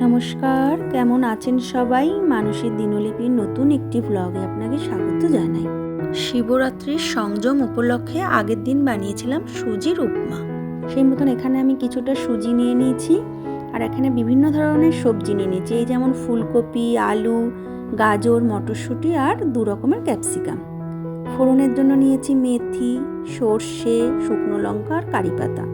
নমস্কার, কেমন আছেন সবাই? মানসীর দিনলিপির নতুন একটি ব্লগে আপনাকে স্বাগত জানাই। শিবরাত্রির সংযম উপলক্ষে আগের দিন বানিয়েছিলাম সুজির উপমা। সেই মতন এখানে আমি কিছুটা সুজি নিয়ে নিয়েছি, আর এখানে বিভিন্ন ধরনের সবজি নিয়ে নিয়েছি। এই যেমন ফুলকপি, আলু, গাজর, মটরশুঁটি আর 2 রকমের ক্যাপসিকাম। ফোড়নের জন্য নিয়েছি মেথি, সর্ষে, শুকনো লঙ্কা আর কারি পাতা।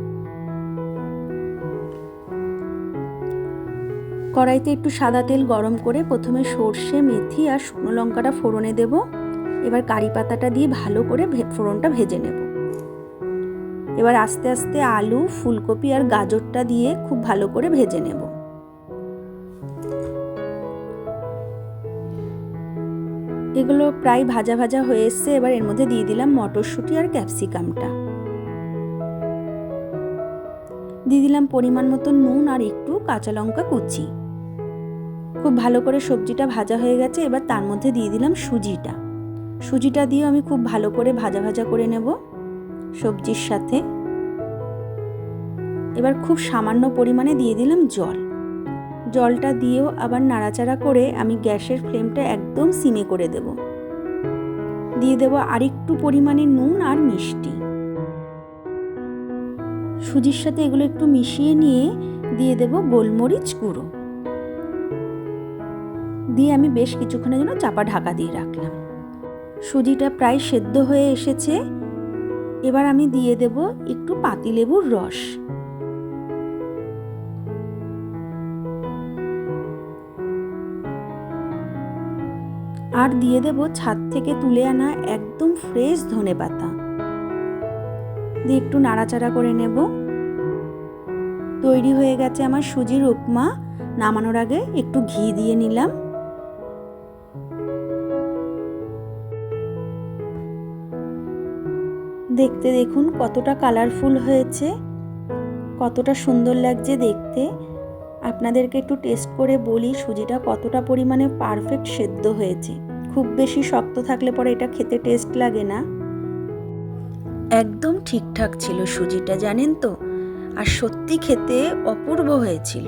কড়াইতে একটু সাদা তেল গরম করে প্রথমে সর্ষে, মেথি আর শুকনো লঙ্কাটা ফোড়নে দেব। এবার কারি পাতাটা দিয়ে ভালো করে ফোড়নটা ভেজে নেব। এবার আস্তে আস্তে আলু, ফুলকপি আর গাজরটা দিয়ে খুব ভালো করে ভেজে নেব। এগুলো প্রায় ভাজা ভাজা হয়ে এসছে। এবার এর মধ্যে দিয়ে দিলাম মটরশুঁটি আর ক্যাপসিকামটা। দিয়ে দিলাম পরিমাণ মতো নুন আর একটু কাঁচা লঙ্কা কুচি। খুব ভালো করে সবজিটা ভাজা হয়ে গেছে। এবার তার মধ্যে দিয়ে দিলাম সুজিটা দিয়ে আমি খুব ভালো করে ভাজা ভাজা করে নেব সবজির সাথে। এবার খুব সামান্য পরিমাণে দিয়ে দিলাম জলটা দিয়েও আবার নাড়াচাড়া করে আমি গ্যাসের ফ্লেমটা একদম সিমে করে দেব। দিয়ে দেব আরেকটু পরিমাণে নুন আর মিষ্টি। সুজির সাথে এগুলো একটু মিশিয়ে নিয়ে দিয়ে দেব গোলমরিচ গুঁড়ো। দিয়ে আমি বেশ কিছুক্ষণের জন্য চাপা ঢাকা দিয়ে রাখলাম। সুজিটা প্রায় সেদ্ধ হয়ে এসেছে। এবার আমি দিয়ে দেব একটু পাতিলেবুর রস। আর দিয়ে দেব ছাদ থেকে তুলে আনা একদম ফ্রেশ ধনেপাতা। দিয়ে একটু নাড়াচাড়া করে নেব। তৈরি হয়ে গেছে আমার সুজির উপমা। নামানোর আগে একটু ঘি দিয়ে নিলাম। দেখতে দেখুন কতটা কালারফুল হয়েছে, কতটা সুন্দর লাগছে দেখতে। আপনাদেরকে একটু টেস্ট করে বলি সুজিটা কতটা পরিমাণে পারফেক্ট সেদ্ধ হয়েছে। খুব বেশি শক্ত থাকলে পরে এটা খেতে টেস্ট লাগে না। একদম ঠিকঠাক ছিল সুজিটা, জানেন তো। আর সত্যি খেতে অপূর্ব হয়েছিল।